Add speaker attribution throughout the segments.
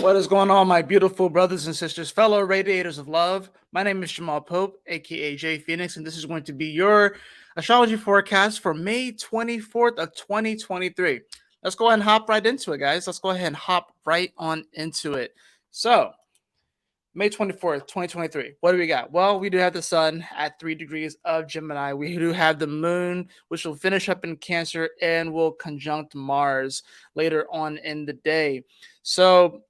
Speaker 1: What is going on, my beautiful brothers and sisters, fellow radiators of love? My name is Jamal Pope, aka J Phoenix, and this is going to be your astrology forecast for May 24th of 2023. Let's go ahead and hop right into it, guys. Let's go ahead and hop right on into it. So, May 24th, 2023. What do we got? Well, we do have the sun at 3 degrees of Gemini. We do have the moon, which will finish up in Cancer and will conjunct Mars later on in the day. So,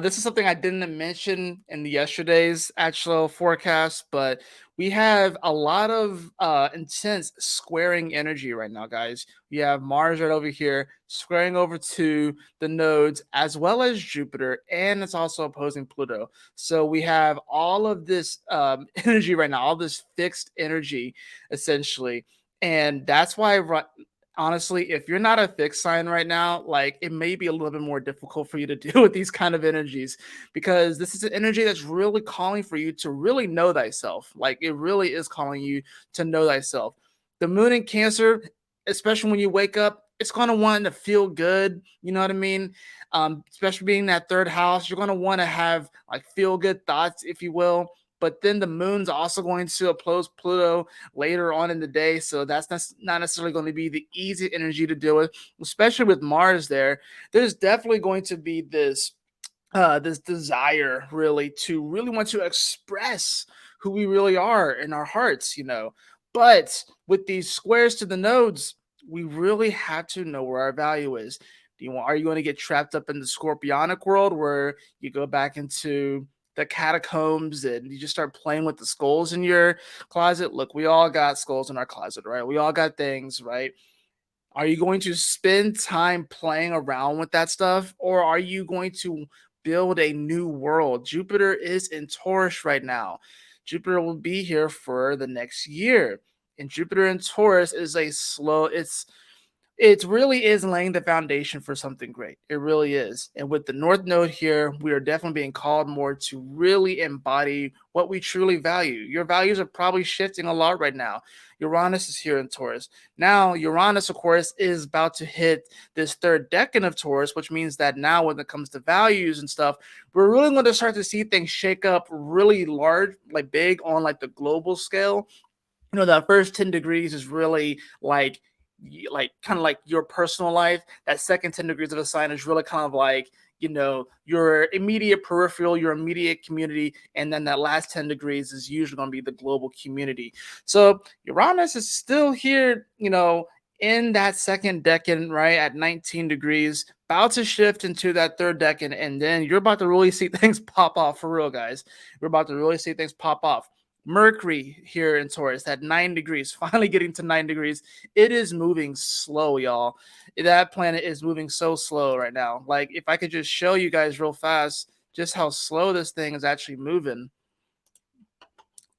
Speaker 1: this is something I didn't mention in the yesterday's actual forecast, but we have a lot of intense squaring energy right now, guys. We have Mars right over here squaring over to the nodes as well as Jupiter, and it's also opposing Pluto. So we have all of this energy right now, all this fixed energy essentially. And that's why honestly, if you're not a fixed sign right now, like it may be a little bit more difficult for you to deal with these kind of energies because this is an energy that's really calling for you to really know thyself. Like it really is calling you to know thyself. The moon in Cancer, especially when you wake up, it's going to want to feel good. You know what I mean? Especially being that third house, you're going to want to have like feel good thoughts, if you will. But then the moon's also going to oppose Pluto later on in the day. So that's not necessarily going to be the easy energy to deal with, especially with Mars there. There's definitely going to be this desire really to really want to express who we really are in our hearts, you know. But with these squares to the nodes, we really have to know where our value is. Are you going to get trapped up in the scorpionic world where you go back into the catacombs and you just start playing with the skulls in your closet? Look, we all got skulls in our closet, right? We all got things, right? Are you going to spend time playing around with that stuff, or are you going to build a new world? Jupiter is in Taurus right now. Jupiter will be here for the next year. And Jupiter in Taurus is a slow, it really is laying the foundation for something great. It really is. And with the North Node here, we are definitely being called more to really embody what we truly value. Your values are probably shifting a lot right now. Uranus is here in Taurus. Now, Uranus, of course, is about to hit this third decan of Taurus, which means that now, when it comes to values and stuff, we're really going to start to see things shake up really large, like big on like the global scale. You know, that first 10 degrees is really like kind of like your personal life. That second 10 degrees of a sign is really kind of like, you know, your immediate peripheral, your immediate community, and then that last 10 degrees is usually going to be the global community. So Uranus is still here, you know, in that second decan, right at 19 degrees, about to shift into that third decan, and then you're about to really see things pop off for real, guys. We're about to really see things pop off. Mercury here in Taurus at 9 degrees, finally getting to 9 degrees. It is moving slow, y'all. That planet is moving so slow right now. Like, if I could just show you guys real fast just how slow this thing is actually moving,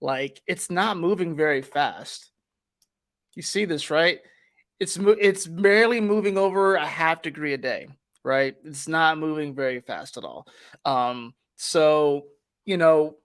Speaker 1: like, it's not moving very fast. You see this, right? It's barely moving over a half degree a day, right? It's not moving very fast at all. So you know,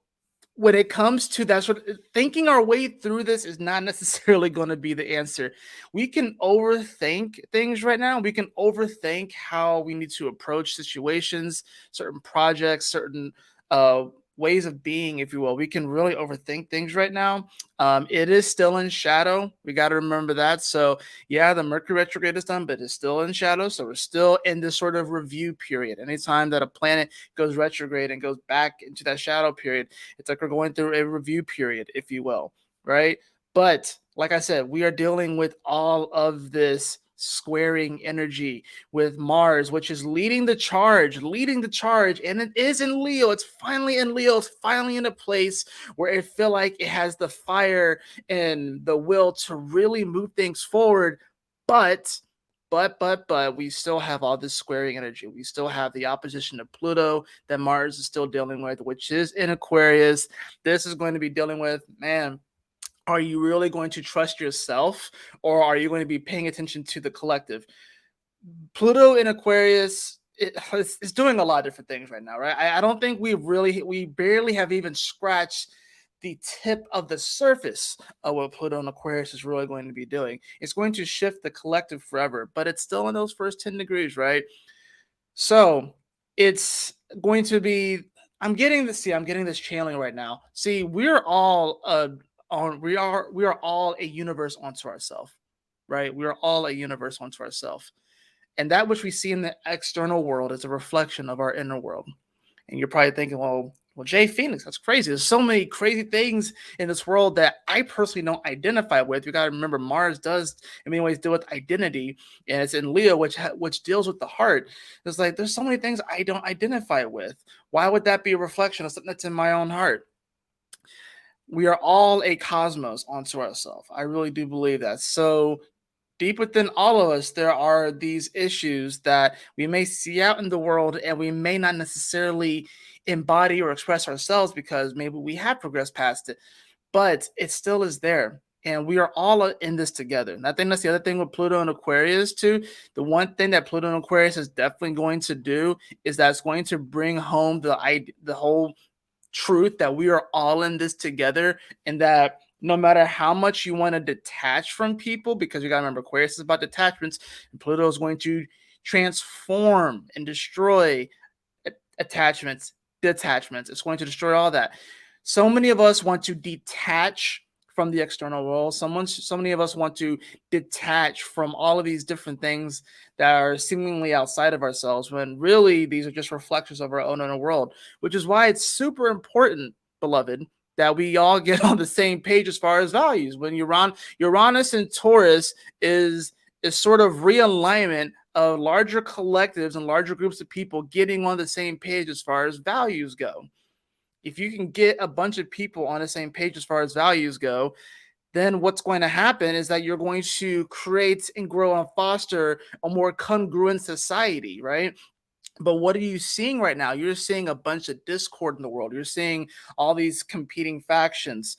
Speaker 1: when it comes to that sort of thinking our way through this is not necessarily going to be the answer. We can overthink things right now. We can overthink how we need to approach situations, certain projects, certain uh, ways of being, if you will. We can really overthink things right now. It is still in shadow. We got to remember that. So, yeah, the Mercury retrograde is done, but it's still in shadow. So, we're still in this sort of review period. Anytime that a planet goes retrograde and goes back into that shadow period, it's like we're going through a review period, if you will, right? But like I said, we are dealing with all of this squaring energy with Mars, which is leading the charge, and it is in Leo. It's finally in Leo. It's finally in a place where it feel like it has the fire and the will to really move things forward. But but we still have all this squaring energy. We still have the opposition of Pluto that Mars is still dealing with, which is in Aquarius. This is going to be dealing with, man, are you really going to trust yourself, or are you going to be paying attention to the collective? Pluto in Aquarius is doing a lot of different things right now, right? I don't think we barely have even scratched the tip of the surface of what Pluto in Aquarius is really going to be doing. It's going to shift the collective forever, but it's still in those first 10 degrees, right? So it's going to be. I'm getting this channeling right now. See, we're all we are all a universe unto ourselves, right? We are all a universe unto ourselves, and that which we see in the external world is a reflection of our inner world. And you're probably thinking, well, Jay Phoenix, that's crazy. There's so many crazy things in this world that I personally don't identify with. You got to remember, Mars does in many ways deal with identity, and it's in Leo, which deals with the heart. It's like there's so many things I don't identify with. Why would that be a reflection of something that's in my own heart? We are all a cosmos onto ourselves. I really do believe that. So deep within all of us, there are these issues that we may see out in the world and we may not necessarily embody or express ourselves because maybe we have progressed past it, but it still is there. And we are all in this together. And I think that's the other thing with Pluto and Aquarius, too. The one thing that Pluto and Aquarius is definitely going to do is that it's going to bring home the whole truth that we are all in this together, and that no matter how much you want to detach from people, because you got to remember Aquarius is about detachments, and Pluto is going to transform and destroy attachments, detachments. It's going to destroy all that. So many of us want to detach from the external world. So many of us want to detach from all of these different things that are seemingly outside of ourselves, when really these are just reflections of our own inner world. Which is why it's super important, beloved, that we all get on the same page as far as values. When Uranus and Taurus is sort of realignment of larger collectives and larger groups of people getting on the same page as far as values go. If you can get a bunch of people on the same page as far as values go, then what's going to happen is that you're going to create and grow and foster a more congruent society, right? But what are you seeing right now? You're seeing a bunch of discord in the world. You're seeing all these competing factions,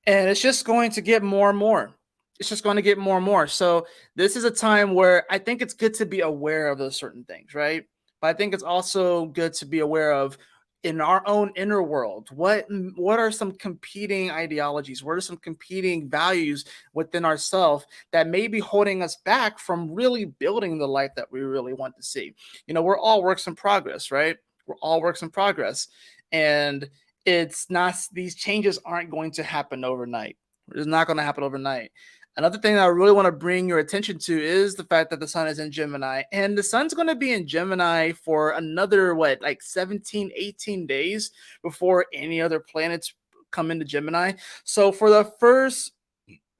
Speaker 1: and it's just going to get more and more. It's just going to get more and more. So this is a time where I think it's good to be aware of those certain things, right? But I think it's also good to be aware of, in our own inner world, what are some competing ideologies, what are some competing values within ourselves that may be holding us back from really building the life that we really want to see. We're all works in progress, right? We're all works in progress, and it's not, these changes aren't going to happen overnight. It's not going to happen overnight. Another thing that I really want to bring your attention to is the fact that the sun is in Gemini, and the sun's going to be in Gemini for another, like 17, 18 days before any other planets come into Gemini. So for the first,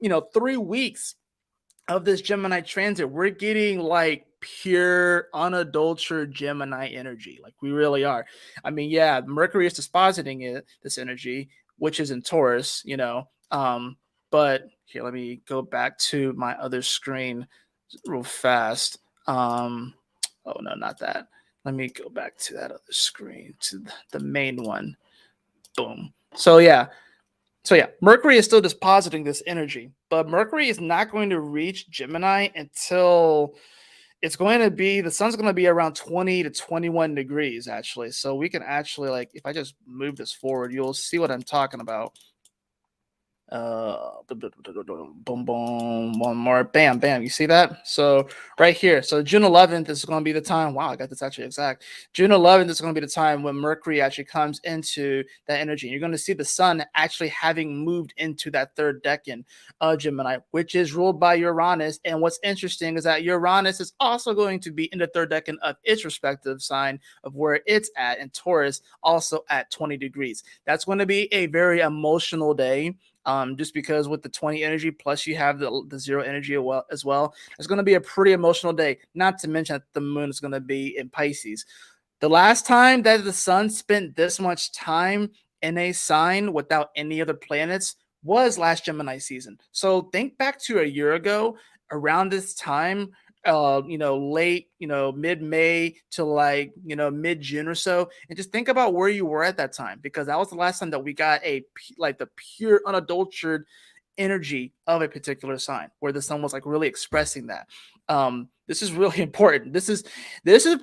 Speaker 1: 3 weeks of this Gemini transit, we're getting like pure, unadulterated Gemini energy. Like we really are. I mean, yeah, Mercury is dispositing this energy, which is in Taurus, but here, let me go back to my other screen real fast. Oh no, not that. Let me go back to that other screen, to the main one. Boom. So yeah, Mercury is still depositing this energy, but Mercury is not going to reach Gemini until the sun's going to be around 20 to 21 degrees, actually. So we can actually, like, if I just move this forward, you'll see what I'm talking about. Boom, boom, one more, bam, bam. You see that? So right here, so June 11th is going to be the time. Wow, I got this actually exact. June 11th is going to be the time when Mercury actually comes into that energy. And you're going to see the sun actually having moved into that third decan of Gemini, which is ruled by Uranus. And what's interesting is that Uranus is also going to be in the third decan of its respective sign of where it's at, and Taurus also at 20 degrees. That's going to be a very emotional day. Just because with the 20 energy plus you have the zero energy as well, it's going to be a pretty emotional day. Not to mention that the moon is going to be in Pisces. The last time that the sun spent this much time in a sign without any other planets was last Gemini season. So think back to a year ago around this time, late, mid-May to like, mid-June or so, and just think about where you were at that time, because that was the last time that we got the pure unadulterated energy of a particular sign where the sun was like really expressing that. This is really important. This is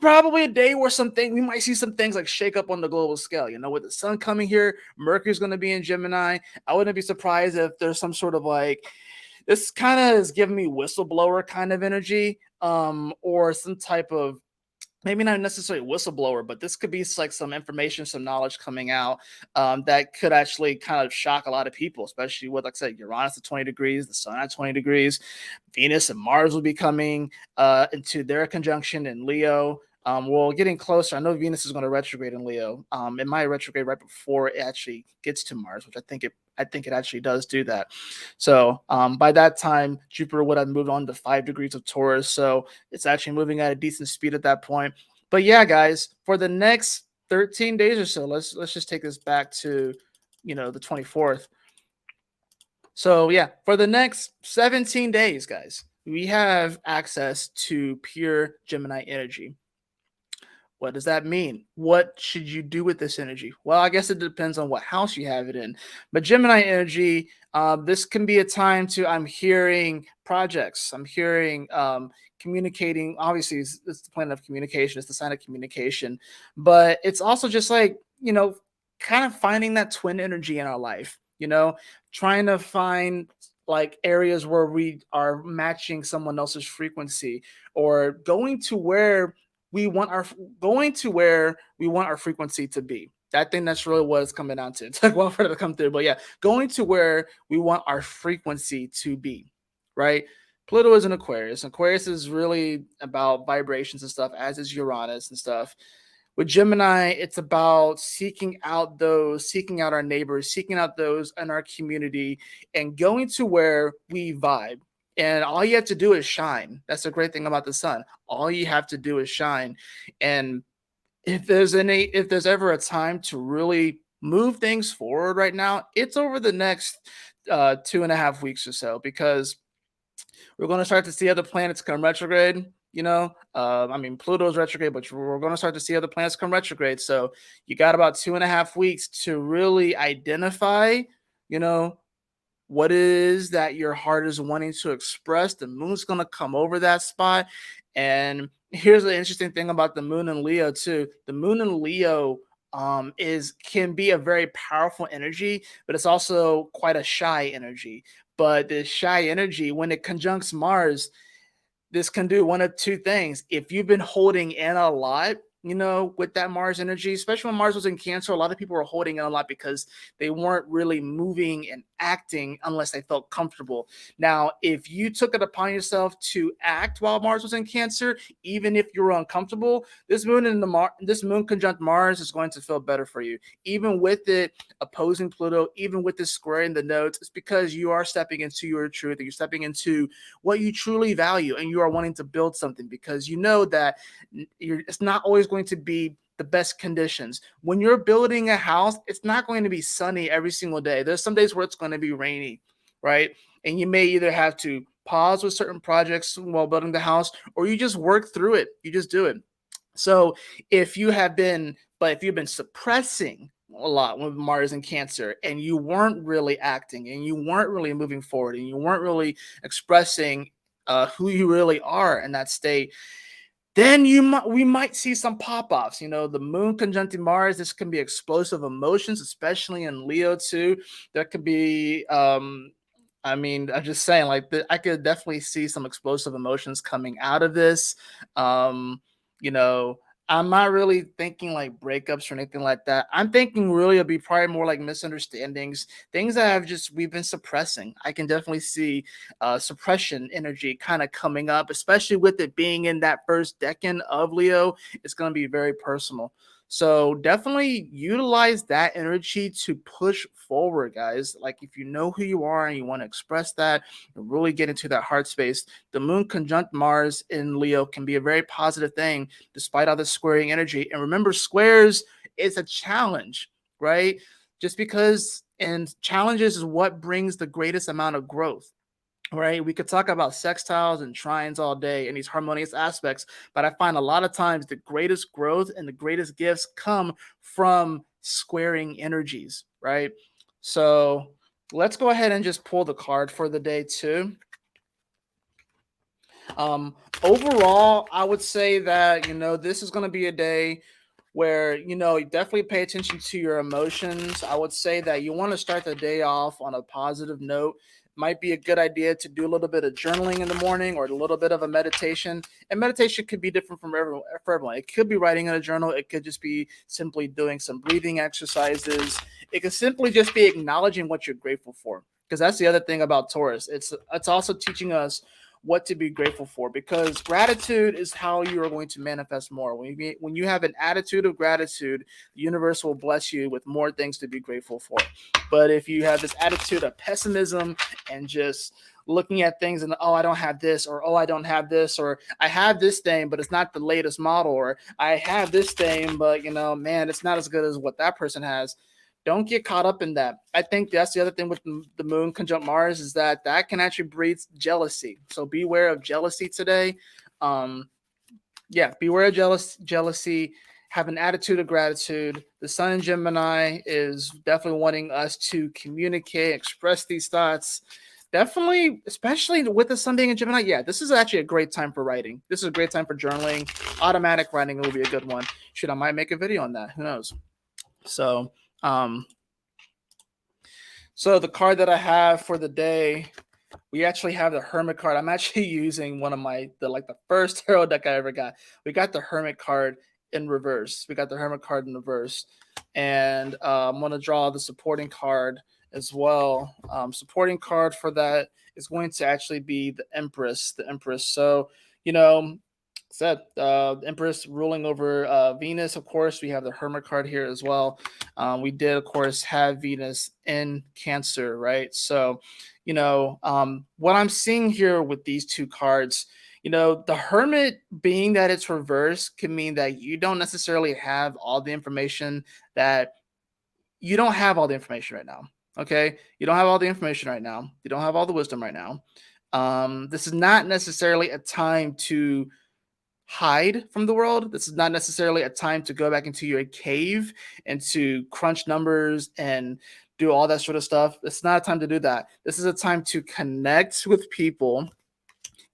Speaker 1: probably a day where we might see some things like shake up on the global scale. With the sun coming here, Mercury's going to be in Gemini. I wouldn't be surprised if there's some sort of like, this kind of is giving me whistleblower kind of energy, or some type of maybe not necessarily whistleblower, but this could be like some information, some knowledge coming out that could actually kind of shock a lot of people, especially with, like I said, Uranus at 20 degrees, the sun at 20 degrees, Venus and Mars will be coming into their conjunction in Leo. Well, getting closer. I know Venus is going to retrograde in Leo. It might retrograde right before it actually gets to Mars, which I think it actually does do that. So by that time, Jupiter would have moved on to 5 degrees of Taurus. So it's actually moving at a decent speed at that point. But yeah, guys, for the next 13 days or so, let's just take this back to, the 24th. So yeah, for the next 17 days, guys, we have access to pure Gemini energy. What does that mean? What should you do with this energy? Well, I guess it depends on what house you have it in. But Gemini energy, this can be a time to, I'm hearing projects, I'm hearing communicating. Obviously, it's the planet of communication, it's the sign of communication. But it's also just like, kind of finding that twin energy in our life, trying to find like areas where we are matching someone else's frequency, or we want our going to where we want our frequency to be. I think that's really what it's coming down to. It took a while for it to come through, but yeah, going to where we want our frequency to be, right? Pluto is an Aquarius. Aquarius is really about vibrations and stuff, as is Uranus and stuff. With Gemini, it's about seeking out our neighbors, seeking out those in our community, and going to where we vibe. And all you have to do is shine. That's the great thing about the sun. All you have to do is shine. And if there's ever a time to really move things forward right now, it's over the next 2.5 weeks or so, because we're going to start to see other planets come retrograde. I mean, Pluto's retrograde, but we're going to start to see other planets come retrograde. So you got about 2.5 weeks to really identify, you know, what it is that your heart is wanting to express. The moon's going to come over that spot. And here's the interesting thing about the moon in Leo, too. The moon in Leo can be a very powerful energy, but it's also quite a shy energy. But this shy energy, when it conjuncts Mars, this can do one of two things. If you've been holding in a lot, with that Mars energy, especially when Mars was in Cancer, a lot of people were holding in a lot because they weren't really moving and acting unless they felt comfortable. Now, if you took it upon yourself to act while Mars was in Cancer, even if you were uncomfortable, this moon conjunct Mars is going to feel better for you. Even with it opposing Pluto, even with this squaring the nodes, it's because you are stepping into your truth, and you're stepping into what you truly value, and you are wanting to build something because you know that it's not always going to be the best conditions. When you're building a house, it's not going to be sunny every single day. There's some days where it's going to be rainy, right? And you may either have to pause with certain projects while building the house, or you just work through it. You just do it. So if you've been suppressing a lot with Mars and Cancer, and you weren't really acting, and you weren't really moving forward, and you weren't really expressing who you really are in that state, then we might see some pop-offs. The moon conjuncting Mars, this can be explosive emotions, especially in Leo too. There could be I'm just saying, like, I could definitely see some explosive emotions coming out of this. You know, I'm not really thinking like breakups or anything like that. I'm thinking really it'll be probably more like misunderstandings, things that we've been suppressing. I can definitely see suppression energy kind of coming up, especially with it being in that first decan of Leo. It's going to be very personal. So definitely utilize that energy to push forward, guys. Like, if you know who you are and you want to express that and really get into that heart space, the moon conjunct Mars in Leo can be a very positive thing despite all the squaring energy. And remember, squares is a challenge, right? Just because, and challenges is what brings the greatest amount of growth. Right, we could talk about sextiles and trines all day and these harmonious aspects, but I find a lot of times the greatest growth and the greatest gifts come from squaring energies, right? So let's go ahead and just pull the card for the day too. Overall, I would say that this is going to be a day where you definitely pay attention to your emotions. I would say that you want to start the day off on a positive note. might be a good idea to do a little bit of journaling in the morning or a little bit of a meditation. And meditation could be different from everyone. For everyone, it could be writing in a journal. It could just be simply doing some breathing exercises. It could simply just be acknowledging what you're grateful for. Because that's the other thing about Taurus. It's also teaching us what to be grateful for, because gratitude is how you are going to manifest more. When you have an attitude of gratitude, the universe will bless you with more things to be grateful for. But if you have this attitude of pessimism and just looking at things and, oh, I don't have this, or oh, I don't have this, or I have this thing but it's not the latest model, or I have this thing but man, it's not as good as what that person has. Don't get caught up in that. I think that's the other thing with the moon conjunct Mars, is that can actually breed jealousy. So beware of jealousy today. Beware of jealousy. Have an attitude of gratitude. The sun in Gemini is definitely wanting us to communicate, express these thoughts. Definitely, especially with the sun being in Gemini. Yeah, this is actually a great time for writing. This is a great time for journaling. Automatic writing will be a good one. Shoot, I might make a video on that. Who knows? So, so the card that I have for the day, we actually have the Hermit card. I'm actually using one of the first tarot deck I ever got. We got the Hermit card in reverse. And I'm going to draw the supporting card as well. Supporting card for that is going to actually be the Empress. So, said Empress ruling over Venus. Of course, we have the Hermit card here as well. We did, of course, have Venus in Cancer, right? So, what I'm seeing here with these two cards, the Hermit, being that it's reversed, can mean that you don't necessarily have all the information right now. Okay, you don't have all the information right now. You don't have all the wisdom right now. This is not necessarily a time to hide from the world. This is not necessarily a time to go back into your cave and to crunch numbers and do all that sort of stuff. It's not a time to do that. This is a time to connect with people.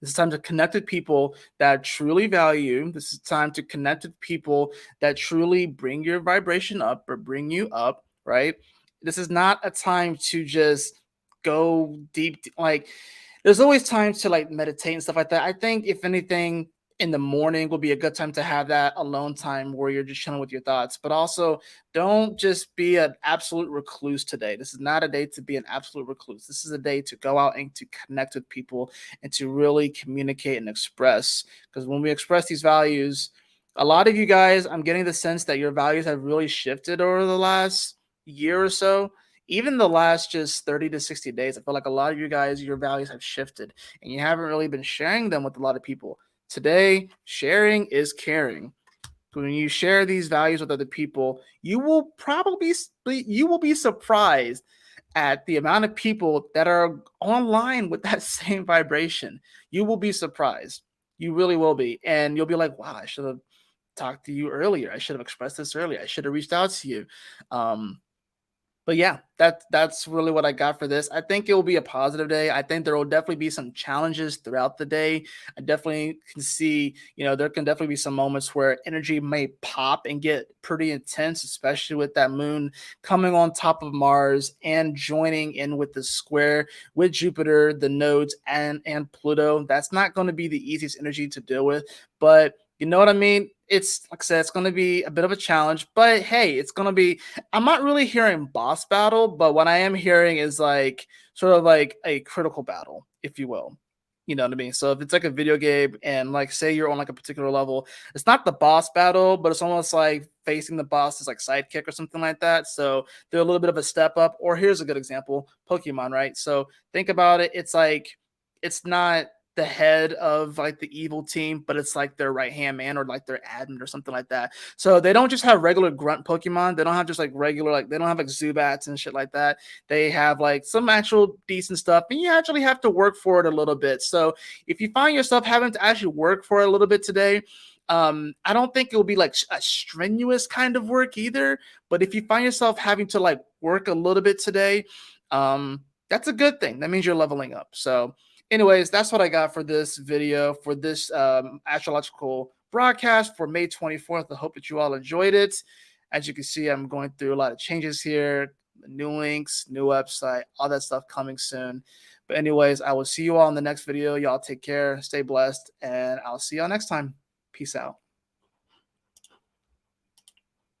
Speaker 1: This is time to connect with people that truly value you. This is time to connect with people that truly bring your vibration up or bring you up, right? This is not a time to just go deep. There's always times to meditate and stuff like that. I think if anything, in the morning will be a good time to have that alone time where you're just chilling with your thoughts. But also, don't just be an absolute recluse today. This is not a day to be an absolute recluse. This is a day to go out and to connect with people and to really communicate and express. Because when we express these values, a lot of you guys, I'm getting the sense that your values have really shifted over the last year or so. Even the last just 30 to 60 days, I feel like a lot of you guys, your values have shifted and you haven't really been sharing them with a lot of people. Today, sharing is caring. When you share these values with other people, you will be surprised at the amount of people that are online with that same vibration. You will be surprised. You really will be. And you'll be like, wow, I should have talked to you earlier. I should have expressed this earlier. I should have reached out to you. But yeah, that's really what I got for this. I think it will be a positive day. I think there will definitely be some challenges throughout the day. I definitely can see, there can definitely be some moments where energy may pop and get pretty intense, especially with that moon coming on top of Mars and joining in with the square with Jupiter, the nodes, and Pluto. That's not going to be the easiest energy to deal with, but you know what I mean? It's like I said, it's going to be a bit of a challenge, but hey, it's going to be. I'm not really hearing boss battle, but what I am hearing is sort of like a critical battle, if you will. You know what I mean? So if it's like a video game and say you're on a particular level, it's not the boss battle, but it's almost like facing the boss as sidekick or something like that. So they're a little bit of a step up. Or here's a good example, Pokemon, right? So think about it. It's not the head of the evil team, but it's their right hand man or their admin or something like that. So they don't just have regular grunt Pokemon. They don't have just regular they don't have Zubats and shit like that. They have some actual decent stuff, and you actually have to work for it a little bit. So if you find yourself having to actually work for it a little bit today, I don't think it will be a strenuous kind of work either. But if you find yourself having to work a little bit today, that's a good thing. That means you're leveling up. So anyways, that's what I got for this video, for this astrological broadcast for May 24th. I hope that you all enjoyed it. As you can see, I'm going through a lot of changes here, new links, new website, all that stuff coming soon. But anyways, I will see you all in the next video. Y'all take care, stay blessed, and I'll see y'all next time. Peace out.